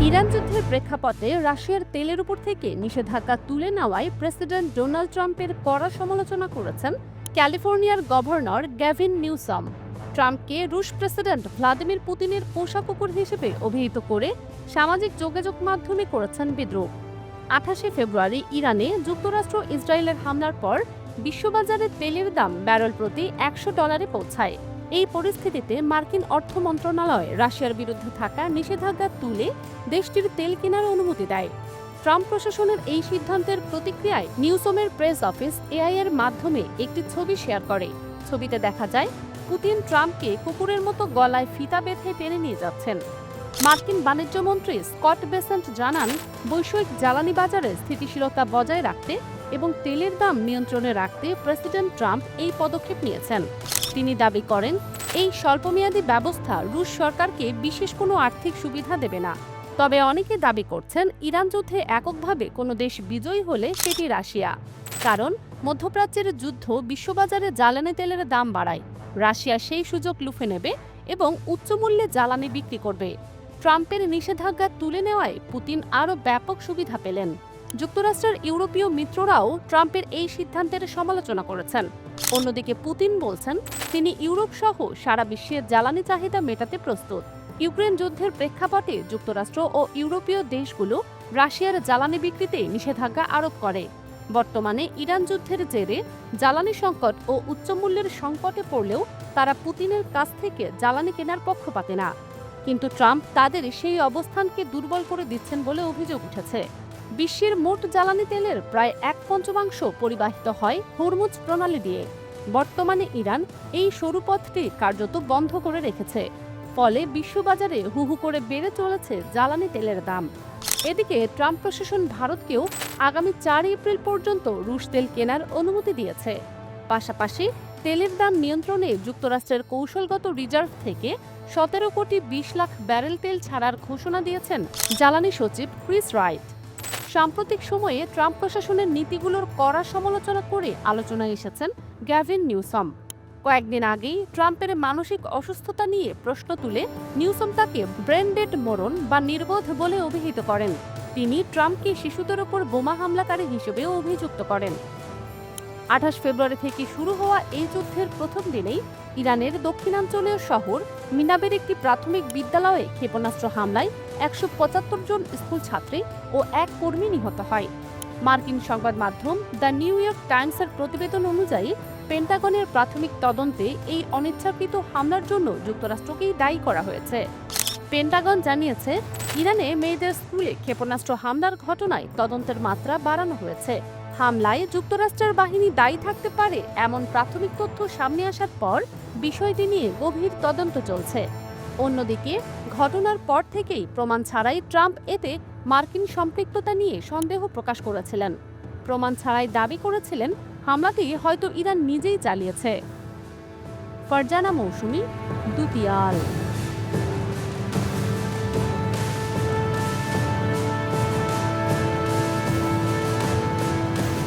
Iran যুদ্ধের প্রেক্ষাপটে রাশিয়ার তেলের উপর থেকে নিষেধাজ্ঞা তুলে নেওয়ায় প্রেসিডেন্ট ডোনাল্ড ট্রাম্পের কড়া সমালোচনা করেছেন ক্যালিফোর্নিয়ার গভর্নর গ্যাভিন নিউসম। ট্রাম্পকে রুশ প্রেসিডেন্ট ভ্লাদিমির পুতিনের পোষা কুকুর হিসেবে অভিহিত করে সামাজিক যোগাযোগ মাধ্যমে করেছেন বিদ্রূপ। 28 ফেব্রুয়ারি ইরানে যুক্তরাষ্ট্র ইসরায়েলের হামলার পর বিশ্ববাজারে তেলের দাম ব্যারেল প্রতি $100 পৌঁছায়। এই পরিস্থিতিতে মার্কিন অর্থ মন্ত্রণালয় রাশিয়ার বিরুদ্ধে থাকা নিষেধাজ্ঞা তুলে দেশটির তেল কেনার অনুমতি দেয়। ট্রাম্প প্রশাসনের এই সিদ্ধান্তের প্রতিক্রিয়ায় নিউসমের প্রেস অফিস এআই এর মাধ্যমে একটি ছবি শেয়ার করে। ছবিতে দেখা যায় পুতিন ট্রাম্পকে কুকুরের মতো গলায় ফিতা বেঁধে টেনে নিয়ে যাচ্ছেন। মার্কিন বাণিজ্য মন্ত্রী স্কট বেসেন্ট জানান, বৈশ্বিক জ্বালানি বাজারে স্থিতিশীলতা বজায় রাখতে এবং তেলের দাম নিয়ন্ত্রণে রাখতে প্রেসিডেন্ট ট্রাম্প এই পদক্ষেপ নিয়েছেন। তিনি দাবি করেন, এই স্বল্পমেয়াদী ব্যবস্থা রুশ সরকারকে বিশেষ কোনো আর্থিক সুবিধা দেবে না। তবে অনেকে দাবি করছেন, ইরান যুদ্ধে এককভাবে কোনো দেশ বিজয়ী হলে সেটি রাশিয়া। কারণ মধ্যপ্রাচ্যের যুদ্ধ বিশ্ববাজারে জ্বালানি তেলের দাম বাড়ায়। রাশিয়া সেই সুযোগ লুফে নেবে এবং উচ্চমূল্যে জ্বালানি বিক্রি করবে। ট্রাম্পের নিষেধাজ্ঞা তুলে নেওয়ায় পুতিন আরও ব্যাপক সুবিধা পেলেন। যুক্তরাষ্ট্রের ইউরোপীয় মিত্ররাও ট্রাম্পের এই সিদ্ধান্তের সমালোচনা করেছেন। অন্যদিকে পুতিন বলছেন, তিনি ইউরোপ সহ সারা বিশ্বের জ্বালানি চাহিদা মেটাতে প্রস্তুত। ইউক্রেন যুদ্ধের প্রেক্ষাপটে যুক্তরাষ্ট্র ও ইউরোপীয় দেশগুলো রাশিয়ার জ্বালানি বিক্রিতে নিষেধাজ্ঞা আরোপ করে। বর্তমানে ইরান যুদ্ধের জেরে জ্বালানি সংকট ও উচ্চমূল্যের সংকটে পড়লেও তারা পুতিনের কাছ থেকে জ্বালানি কেনার পক্ষপাতে না। কিন্তু ট্রাম্প তাদের সেই অবস্থানকে দুর্বল করে দিচ্ছেন বলে অভিযোগ উঠেছে। বিশ্বের মোট জ্বালানি তেলের প্রায় 1/5 পরিবাহিত হয় হরমুজ প্রণালী দিয়ে। বর্তমানে ইরান এই সরু পথটি কার্যত বন্ধ করে রেখেছে। ফলে বিশ্ববাজারে হু হু করে বেড়ে চলেছে জ্বালানি তেলের দাম। এদিকে ট্রাম্প প্রশাসন ভারতকেও আগামী 4 এপ্রিল পর্যন্ত রুশ তেল কেনার অনুমতি দিয়েছে। পাশাপাশি তেলের দাম নিয়ন্ত্রণে যুক্তরাষ্ট্রের কৌশলগত রিজার্ভ থেকে 17 কোটি 20 লাখ ব্যারেল তেল ছাড়ার ঘোষণা দিয়েছেন জ্বালানি সচিব ক্রিস রাইট। সাম্প্রতিক সময়ে ট্রাম্প প্রশাসনের নীতিগুলোর কড়া সমালোচনা করে আলোচনায় এসেছেন গ্যাভিন নিউসম। কয়েকদিন আগেই ট্রাম্পের মানসিক অসুস্থতা নিয়ে প্রশ্ন তুলে নিউসম তাকে ব্রেন ডেড মরণ বা নির্বোধ বলে অভিহিত করেন। তিনি ট্রাম্পকে শিশুদের ওপর বোমা হামলাকারী হিসেবেও অভিযুক্ত করেন। 28 ফেব্রুয়ারি থেকে শুরু হওয়া এই যুদ্ধের প্রথম দিনেই ইরানের দক্ষিণাঞ্চলীয় শহর মিনাবের একটি প্রাথমিক বিদ্যালয়ে ক্ষেপণাস্ত্র হামলায় 175 জন স্কুল ছাত্রী ও এক কর্মী নিহত হয়। মার্কিন সংবাদ মাধ্যম দ্য নিউ ইয়র্ক টাইমসের প্রতিবেদন অনুযায়ী পেন্টাগনের প্রাথমিক তদন্তে এই অনিচ্ছাকৃত হামলার জন্য যুক্তরাষ্ট্রকেই দায়ী করা হয়েছে। পেন্টাগন জানিয়েছে, ইরানে মেয়েদের স্কুলে ক্ষেপণাস্ত্র হামলার ঘটনায় তদন্তের মাত্রা বাড়ানো হয়েছে। হামলায় যুক্তরাষ্ট্রের বাহিনী দায়ী থাকতে পারে এমন প্রাথমিক তথ্য সামনে আসার পর বিষয়টি নিয়ে গভীর তদন্ত চলছে। অন্যদিকে ঘটনার পর থেকেই প্রমাণ ছাড়াই ট্রাম্প এতে মার্কিন সম্পৃক্ততা নিয়ে সন্দেহ প্রকাশ করেছিলেন। প্রমাণ ছাড়াই দাবি করেছিলেন, হামলাটি হয়তো ইরান নিজেই চালিয়েছে। ফারজানা মৌসুমী, দুতিয়াল।